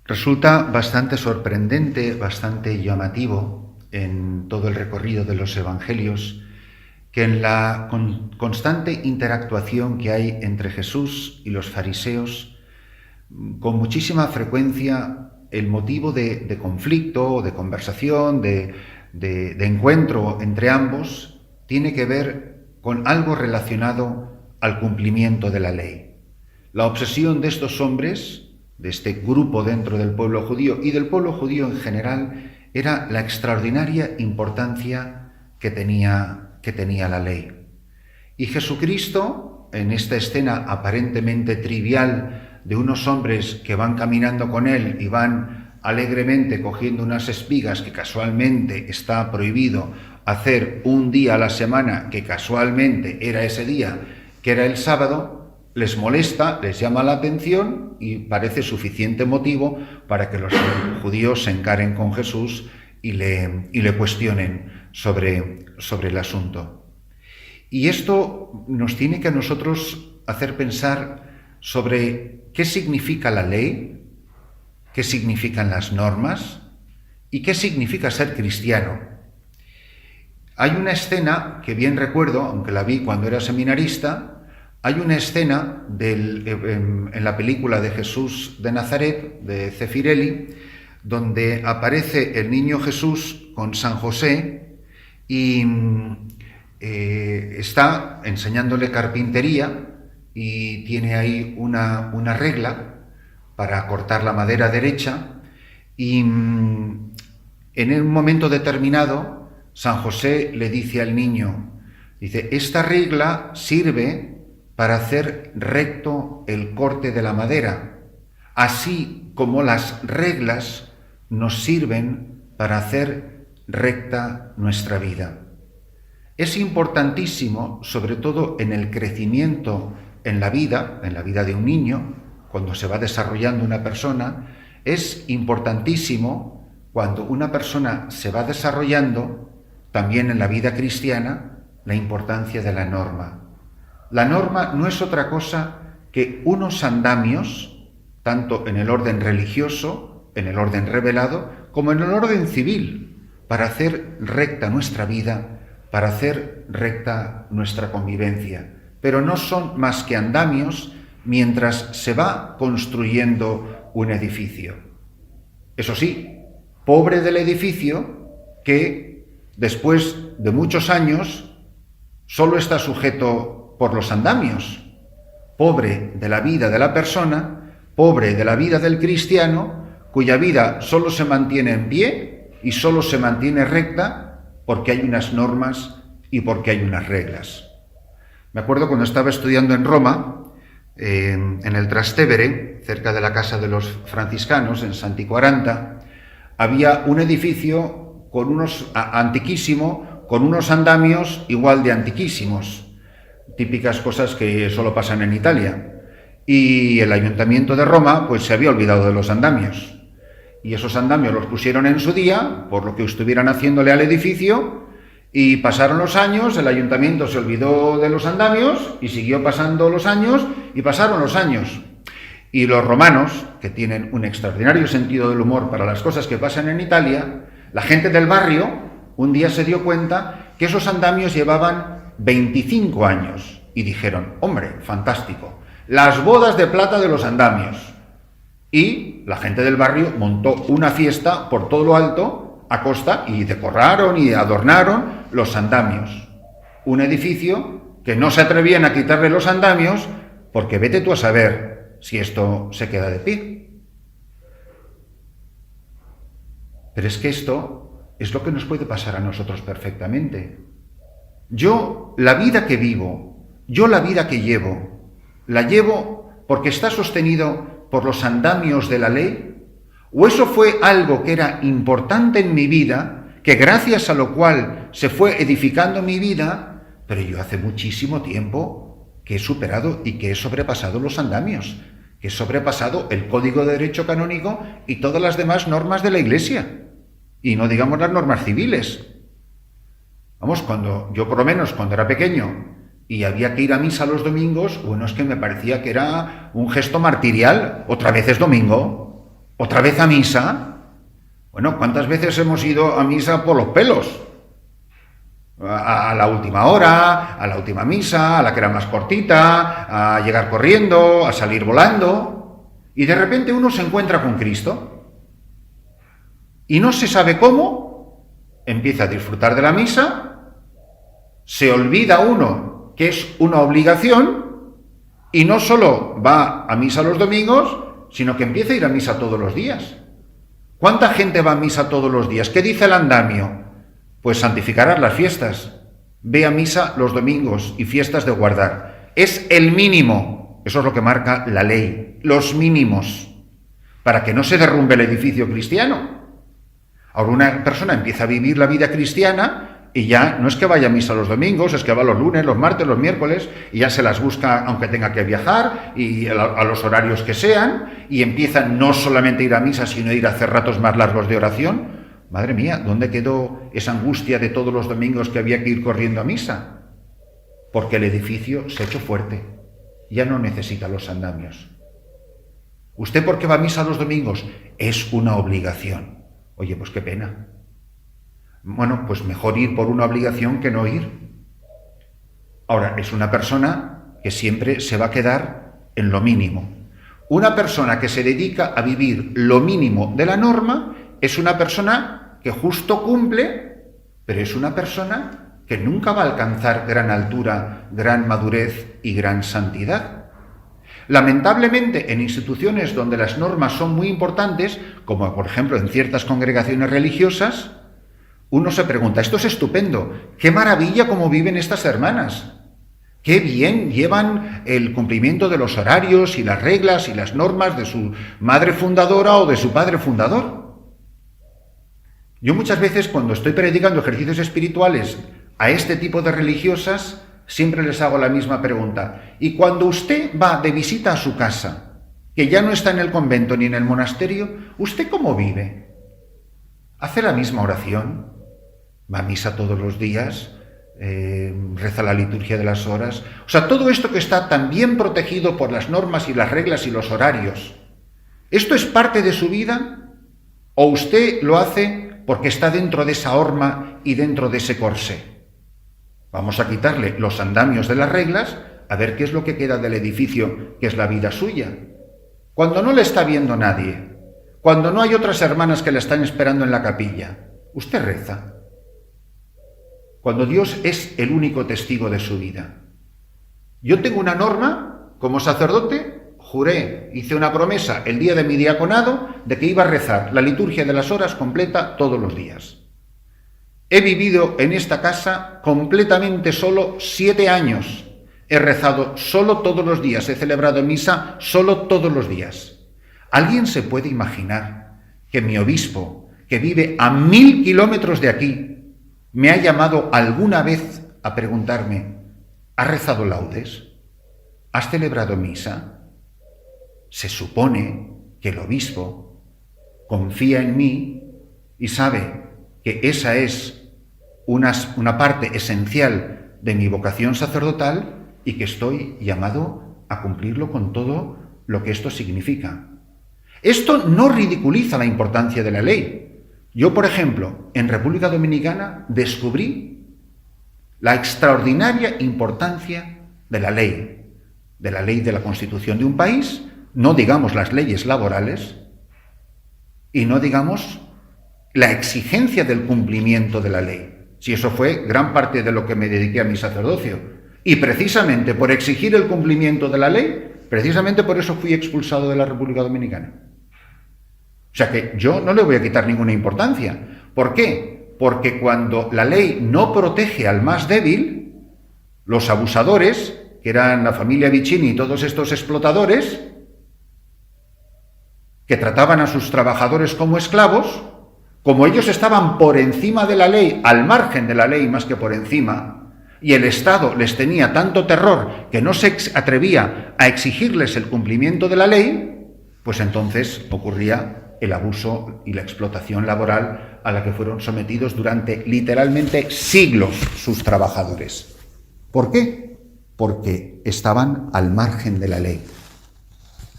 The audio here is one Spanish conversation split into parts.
Resulta bastante sorprendente, bastante llamativo en todo el recorrido de los evangelios que en la constante interactuación que hay entre Jesús y los fariseos, con muchísima frecuencia el motivo de conflicto, de conversación, de encuentro entre ambos, tiene que ver con algo relacionado al cumplimiento de la ley. La obsesión de estos hombres, de este grupo dentro del pueblo judío y del pueblo judío en general, era la extraordinaria importancia que tenía la ley. Y Jesucristo, en esta escena aparentemente trivial de unos hombres que van caminando con él y van alegremente cogiendo unas espigas que casualmente está prohibido hacer un día a la semana, que casualmente era ese día, que era el sábado, les molesta, les llama la atención y parece suficiente motivo para que los judíos se encaren con Jesús y le cuestionen sobre el asunto. Y esto nos tiene que a nosotros hacer pensar sobre qué significa la ley, qué significan las normas y qué significa ser cristiano. Hay una escena que bien recuerdo, aunque la vi cuando era seminarista. Hay una escena en la película de Jesús de Nazaret, de Zeffirelli, donde aparece el niño Jesús con San José y está enseñándole carpintería y tiene ahí una regla para cortar la madera derecha y en un momento determinado San José le dice al niño, dice, esta regla sirve para hacer recto el corte de la madera, así como las reglas nos sirven para hacer recta nuestra vida. Es importantísimo, sobre todo en el crecimiento en la vida de un niño, cuando se va desarrollando una persona, es importantísimo cuando una persona se va desarrollando, también en la vida cristiana, la importancia de la norma. La norma no es otra cosa que unos andamios, tanto en el orden religioso, en el orden revelado, como en el orden civil, para hacer recta nuestra vida, para hacer recta nuestra convivencia. Pero no son más que andamios mientras se va construyendo un edificio. Eso sí, pobre del edificio que, después de muchos años, solo está sujeto por los andamios. Pobre de la vida de la persona, pobre de la vida del cristiano, cuya vida solo se mantiene en pie y solo se mantiene recta porque hay unas normas y porque hay unas reglas. Me acuerdo cuando estaba estudiando en Roma, en el Trastevere, cerca de la casa de los franciscanos, en Santi 40, había un edificio antiquísimo, con unos andamios igual de antiquísimos. Típicas cosas que solo pasan en Italia. Y el Ayuntamiento de Roma pues se había olvidado de los andamios. Y esos andamios los pusieron en su día, por lo que estuvieran haciéndole al edificio, y pasaron los años, el Ayuntamiento se olvidó de los andamios, y siguió pasando los años, y pasaron los años. Y los romanos, que tienen un extraordinario sentido del humor para las cosas que pasan en Italia, la gente del barrio, un día se dio cuenta que esos andamios llevaban 25 años y dijeron, hombre, fantástico, las bodas de plata de los andamios. Y la gente del barrio montó una fiesta por todo lo alto a costa y decoraron y adornaron los andamios. Un edificio que no se atrevían a quitarle los andamios porque vete tú a saber si esto se queda de pie. Pero es que esto es lo que nos puede pasar a nosotros perfectamente. Yo, la vida que vivo, yo la vida que llevo, ¿la llevo porque está sostenido por los andamios de la ley? ¿O eso fue algo que era importante en mi vida, que gracias a lo cual se fue edificando mi vida, pero yo hace muchísimo tiempo que he superado y que he sobrepasado los andamios, que he sobrepasado el Código de Derecho Canónico y todas las demás normas de la Iglesia, y no digamos las normas civiles? Vamos, yo por lo menos cuando era pequeño y había que ir a misa los domingos, bueno, es que me parecía que era un gesto martirial. Otra vez es domingo, ¿Otra vez a misa? Bueno, ¿cuántas veces hemos ido a misa por los pelos? A la última hora, a la última misa, a la que era más cortita, a llegar corriendo, a salir volando, y de repente uno se encuentra con Cristo y no se sabe cómo, empieza a disfrutar de la misa, se olvida uno que es una obligación y no solo va a misa los domingos, sino que empieza a ir a misa todos los días. ¿Cuánta gente va a misa todos los días? ¿Qué dice el andamio? Pues santificarás las fiestas. Ve a misa los domingos y fiestas de guardar. Es el mínimo. Eso es lo que marca la ley. Los mínimos. Para que no se derrumbe el edificio cristiano. Ahora una persona empieza a vivir la vida cristiana y ya no es que vaya a misa los domingos, es que va los lunes, los martes, los miércoles y ya se las busca aunque tenga que viajar y a los horarios que sean y empieza no solamente a ir a misa sino a ir a hacer ratos más largos de oración. Madre mía, ¿dónde quedó esa angustia de todos los domingos que había que ir corriendo a misa? Porque el edificio se ha hecho fuerte, ya no necesita los andamios. ¿Usted por qué va a misa los domingos? Es una obligación. Oye, pues qué pena. Bueno, pues mejor ir por una obligación que no ir. Ahora, es una persona que siempre se va a quedar en lo mínimo. Una persona que se dedica a vivir lo mínimo de la norma es una persona que justo cumple, pero es una persona que nunca va a alcanzar gran altura, gran madurez y gran santidad. Lamentablemente, en instituciones donde las normas son muy importantes, como por ejemplo en ciertas congregaciones religiosas, uno se pregunta, esto es estupendo, qué maravilla cómo viven estas hermanas, qué bien llevan el cumplimiento de los horarios y las reglas y las normas de su madre fundadora o de su padre fundador. Yo muchas veces cuando estoy predicando ejercicios espirituales a este tipo de religiosas, siempre les hago la misma pregunta. Y cuando usted va de visita a su casa, que ya no está en el convento ni en el monasterio, ¿usted cómo vive? ¿Hace la misma oración? ¿Va a misa todos los días? ¿Reza la liturgia de las horas? O sea, todo esto que está tan bien protegido por las normas y las reglas y los horarios, ¿esto es parte de su vida? ¿O usted lo hace porque está dentro de esa horma y dentro de ese corsé? Vamos a quitarle los andamios de las reglas, a ver qué es lo que queda del edificio, que es la vida suya. Cuando no le está viendo nadie, cuando no hay otras hermanas que le están esperando en la capilla, usted reza. Cuando Dios es el único testigo de su vida. Yo tengo una norma, como sacerdote, juré, hice una promesa el día de mi diaconado de que iba a rezar la liturgia de las horas completa todos los días. He vivido en esta casa completamente solo 7 años. He rezado solo todos los días, he celebrado misa solo todos los días. ¿Alguien se puede imaginar que mi obispo, que vive a 1000 kilómetros de aquí, me ha llamado alguna vez a preguntarme, ¿has rezado laudes? ¿Has celebrado misa? Se supone que el obispo confía en mí y sabe que esa es una parte esencial de mi vocación sacerdotal y que estoy llamado a cumplirlo con todo lo que esto significa. Esto no ridiculiza la importancia de la ley. Yo, por ejemplo, en República Dominicana descubrí la extraordinaria importancia de la ley de la Constitución de un país, no digamos las leyes laborales y no digamos la exigencia del cumplimiento de la ley. Si eso fue gran parte de lo que me dediqué a mi sacerdocio. Y precisamente por exigir el cumplimiento de la ley, precisamente por eso fui expulsado de la República Dominicana. O sea que yo no le voy a quitar ninguna importancia. ¿Por qué? Porque cuando la ley no protege al más débil, los abusadores, que eran la familia Vicini y todos estos explotadores, que trataban a sus trabajadores como esclavos, como ellos estaban por encima de la ley, al margen de la ley más que por encima, y el Estado les tenía tanto terror que no se atrevía a exigirles el cumplimiento de la ley, pues entonces ocurría el abuso y la explotación laboral a la que fueron sometidos durante literalmente siglos sus trabajadores. ¿Por qué? Porque estaban al margen de la ley.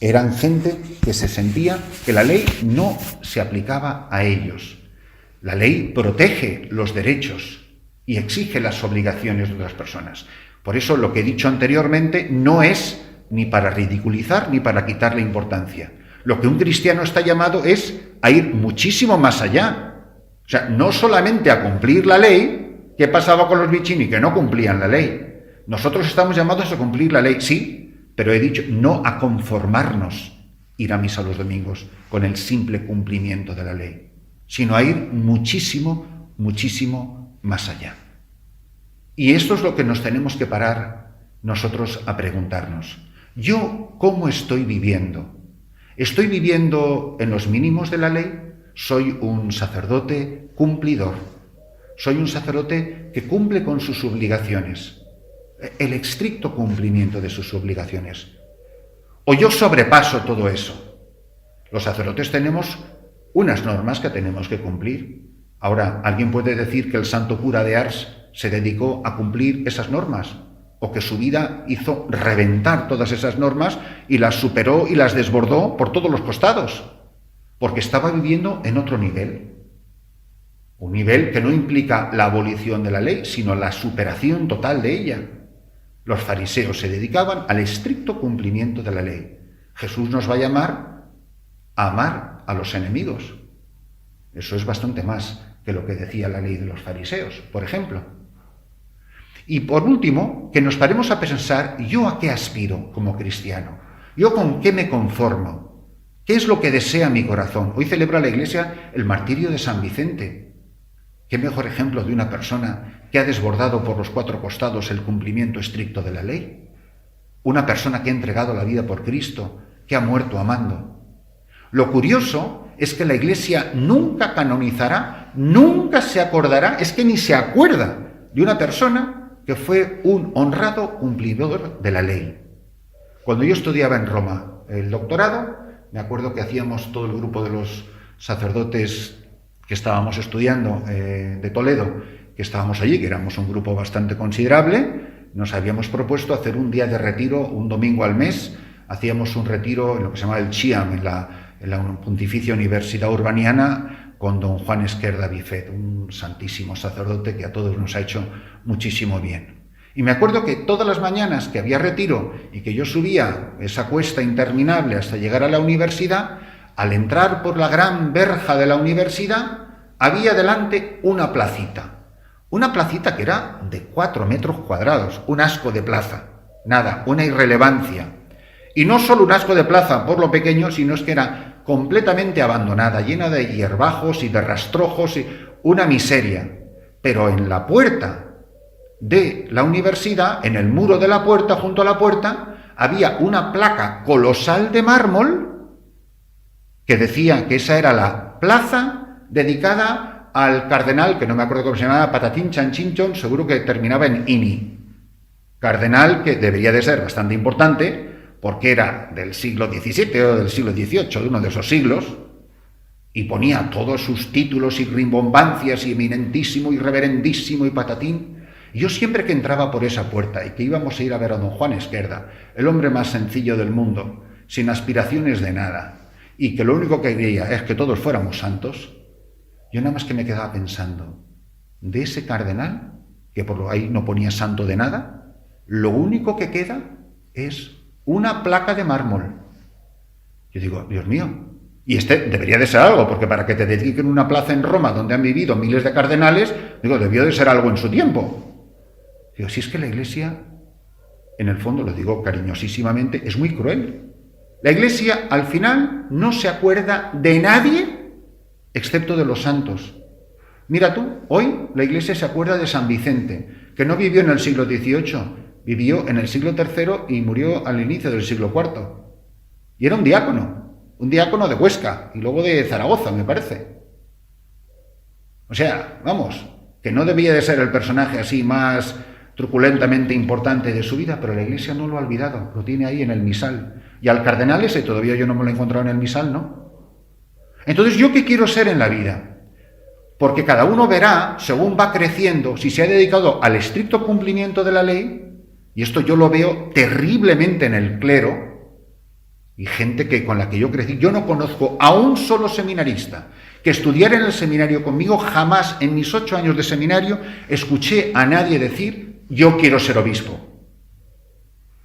Eran gente que se sentía que la ley no se aplicaba a ellos. La ley protege los derechos y exige las obligaciones de otras personas. Por eso lo que he dicho anteriormente no es ni para ridiculizar ni para quitarle importancia. Lo que un cristiano está llamado es a ir muchísimo más allá. O sea, no solamente a cumplir la ley. ¿Qué pasaba con los Vicini? Que no cumplían la ley. Nosotros estamos llamados a cumplir la ley, sí, pero he dicho, no a conformarnos ir a misa los domingos con el simple cumplimiento de la ley, sino a ir muchísimo, muchísimo más allá. Y esto es lo que nos tenemos que parar nosotros a preguntarnos. ¿Yo cómo estoy viviendo? ¿Estoy viviendo en los mínimos de la ley? ¿Soy un sacerdote cumplidor? ¿Soy un sacerdote que cumple con sus obligaciones? El estricto cumplimiento de sus obligaciones. ¿O yo sobrepaso todo eso? Los sacerdotes tenemos unas normas que tenemos que cumplir. Ahora, ¿alguien puede decir que el santo cura de Ars se dedicó a cumplir esas normas? ¿O que su vida hizo reventar todas esas normas y las superó y las desbordó por todos los costados? Porque estaba viviendo en otro nivel. Un nivel que no implica la abolición de la ley, sino la superación total de ella. Los fariseos se dedicaban al estricto cumplimiento de la ley. Jesús nos va a llamar a amar a los enemigos. Eso es bastante más que lo que decía la ley de los fariseos, por ejemplo. Y por último, que nos paremos a pensar, ¿yo a qué aspiro como cristiano? ¿Yo con qué me conformo? ¿Qué es lo que desea mi corazón? Hoy celebra la Iglesia el martirio de San Vicente. ¿Qué mejor ejemplo de una persona que ha desbordado por los cuatro costados el cumplimiento estricto de la ley? Una persona que ha entregado la vida por Cristo, que ha muerto amando. Lo curioso es que la Iglesia nunca canonizará, nunca se acordará, es que ni se acuerda de una persona que fue un honrado cumplidor de la ley. Cuando yo estudiaba en Roma el doctorado, me acuerdo que hacíamos todo el grupo de los sacerdotes que estábamos estudiando de Toledo, que estábamos allí, que éramos un grupo bastante considerable, nos habíamos propuesto hacer un día de retiro, un domingo al mes. Hacíamos un retiro en lo que se llama el CIAM, en la Pontificia Universidad Urbaniana, con don Juan Esquerda Bifet, un santísimo sacerdote que a todos nos ha hecho muchísimo bien. Y me acuerdo que todas las mañanas que había retiro y que yo subía esa cuesta interminable hasta llegar a la universidad, al entrar por la gran verja de la universidad, había delante una placita que era de 4 metros cuadrados, un asco de plaza, nada, una irrelevancia. Y no solo un asco de plaza por lo pequeño, sino es que era completamente abandonada, llena de hierbajos y de rastrojos, y una miseria. Pero en la puerta de la universidad, en el muro de la puerta, junto a la puerta, había una placa colosal de mármol que decía que esa era la plaza dedicada al cardenal, que no me acuerdo cómo se llamaba, Patatín Chanchinchon, seguro que terminaba en Ini. Cardenal que debería de ser bastante importante, porque era del siglo XVII o del siglo XVIII, de uno de esos siglos, y ponía todos sus títulos y rimbombancias, y eminentísimo, y reverendísimo, y patatín. Y yo siempre que entraba por esa puerta, y que íbamos a ir a ver a don Juan Esquerda, el hombre más sencillo del mundo, sin aspiraciones de nada, y que lo único que quería es que todos fuéramos santos, yo nada más que me quedaba pensando, de ese cardenal, que por ahí no ponía santo de nada, lo único que queda es una placa de mármol. Yo digo, Dios mío, y este debería de ser algo, porque para que te dediquen una plaza en Roma donde han vivido miles de cardenales, digo, debió de ser algo en su tiempo. Digo, si es que la Iglesia, en el fondo, lo digo cariñosísimamente, es muy cruel. La Iglesia, al final, no se acuerda de nadie excepto de los santos. Mira tú, hoy la Iglesia se acuerda de San Vicente, que no vivió en el siglo XVIII, vivió en el siglo III y murió al inicio del siglo IV. Y era un diácono de Huesca y luego de Zaragoza, me parece. O sea, vamos, que no debía de ser el personaje así más truculentamente importante de su vida, pero la Iglesia no lo ha olvidado, lo tiene ahí en el misal. Y al cardenal ese todavía yo no me lo he encontrado en el misal, ¿no? Entonces, ¿yo qué quiero ser en la vida? Porque cada uno verá, según va creciendo, si se ha dedicado al estricto cumplimiento de la ley, y esto yo lo veo terriblemente en el clero, y gente con la que yo crecí. Yo no conozco a un solo seminarista que estudiara en el seminario conmigo. Jamás en mis 8 años de seminario escuché a nadie decir: yo quiero ser obispo.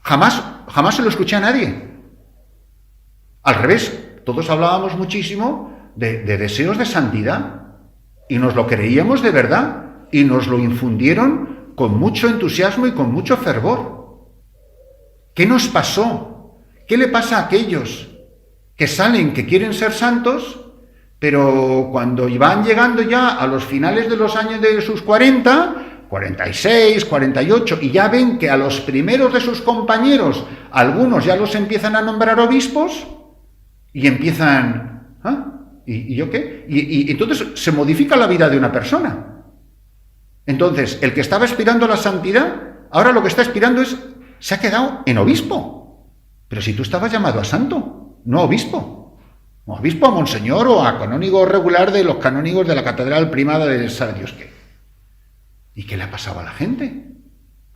Jamás se lo escuché a nadie. Al revés, todos hablábamos muchísimo de deseos de santidad, y nos lo creíamos de verdad, y nos lo infundieron con mucho entusiasmo y con mucho fervor. ¿Qué nos pasó? ¿Qué le pasa a aquellos que salen, que quieren ser santos, pero cuando van llegando ya a los finales de los años de sus 40, 46, 48, y ya ven que a los primeros de sus compañeros, algunos ya los empiezan a nombrar obispos, y empiezan... ¿Y yo qué? Y entonces se modifica la vida de una persona. Entonces, el que estaba aspirando a la santidad, ahora lo que está aspirando se ha quedado en obispo. Pero si tú estabas llamado a santo, no a obispo. O a obispo, a monseñor o a canónigo regular de los canónigos de la catedral primada de sabe Dios qué. ¿Y qué le ha pasado a la gente?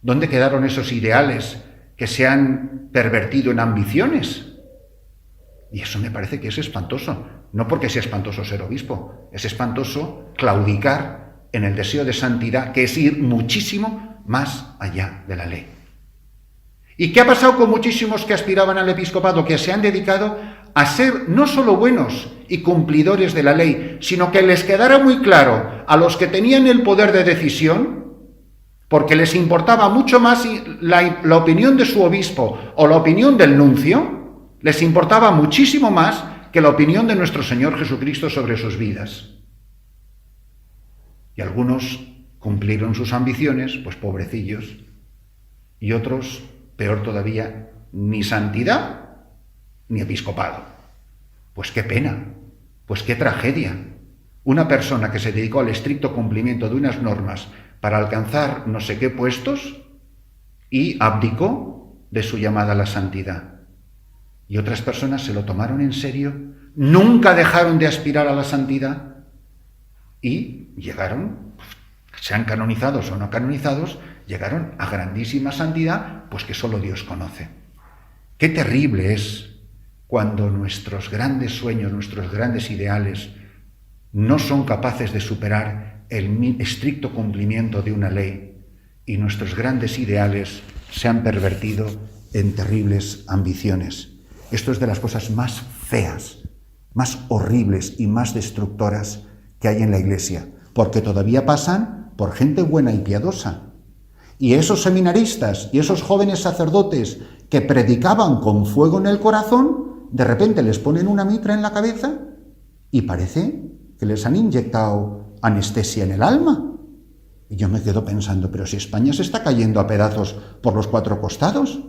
¿Dónde quedaron esos ideales que se han pervertido en ambiciones? Y eso me parece que es espantoso. No porque sea espantoso ser obispo, es espantoso claudicar en el deseo de santidad, que es ir muchísimo más allá de la ley. ¿Y qué ha pasado con muchísimos que aspiraban al episcopado, que se han dedicado a ser no solo buenos y cumplidores de la ley, sino que les quedara muy claro a los que tenían el poder de decisión, porque les importaba mucho más la opinión de su obispo o la opinión del nuncio, les importaba muchísimo más que la opinión de nuestro Señor Jesucristo sobre sus vidas. Y algunos cumplieron sus ambiciones, pues pobrecillos, y otros, peor todavía, ni santidad ni episcopado. Pues qué pena, pues qué tragedia. Una persona que se dedicó al estricto cumplimiento de unas normas para alcanzar no sé qué puestos y abdicó de su llamada a la santidad. Y otras personas se lo tomaron en serio, nunca dejaron de aspirar a la santidad y llegaron, sean canonizados o no canonizados, llegaron a grandísima santidad, pues que solo Dios conoce. Qué terrible es cuando nuestros grandes sueños, nuestros grandes ideales no son capaces de superar el estricto cumplimiento de una ley y nuestros grandes ideales se han pervertido en terribles ambiciones. Esto es de las cosas más feas, más horribles y más destructoras que hay en la Iglesia, porque todavía pasan por gente buena y piadosa. Y esos seminaristas y esos jóvenes sacerdotes que predicaban con fuego en el corazón, de repente les ponen una mitra en la cabeza y parece que les han inyectado anestesia en el alma. Y yo me quedo pensando, pero si España se está cayendo a pedazos por los 4 costados,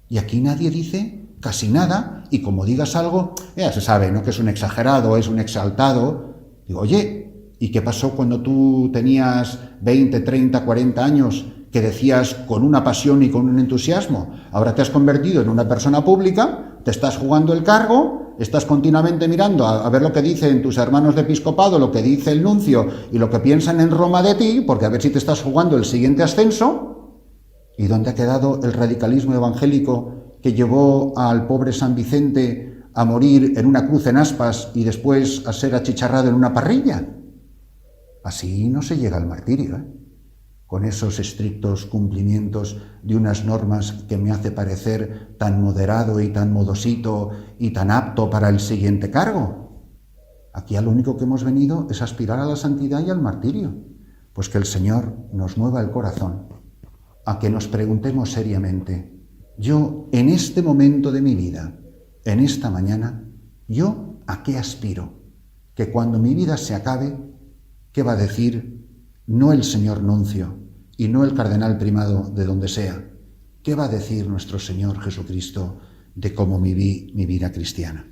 y aquí nadie dice casi nada, y como digas algo, ya se sabe, ¿no?, que es un exagerado, es un exaltado. Digo, oye, ¿y qué pasó cuando tú tenías 20, 30, 40 años que decías con una pasión y con un entusiasmo? Ahora te has convertido en una persona pública, te estás jugando el cargo, estás continuamente mirando a ver lo que dicen tus hermanos de episcopado, lo que dice el nuncio y lo que piensan en Roma de ti, porque a ver si te estás jugando el siguiente ascenso. ¿Y dónde ha quedado el radicalismo evangélico que llevó al pobre San Vicente a morir en una cruz en aspas y después a ser achicharrado en una parrilla? Así no se llega al martirio, con esos estrictos cumplimientos de unas normas que me hace parecer tan moderado y tan modosito y tan apto para el siguiente cargo. Aquí a lo único que hemos venido es aspirar a la santidad y al martirio, pues que el Señor nos mueva el corazón a que nos preguntemos seriamente: yo, en este momento de mi vida, en esta mañana, ¿yo a qué aspiro? Que cuando mi vida se acabe, ¿qué va a decir no el señor nuncio y no el cardenal primado de donde sea? ¿Qué va a decir nuestro Señor Jesucristo de cómo viví mi vida cristiana?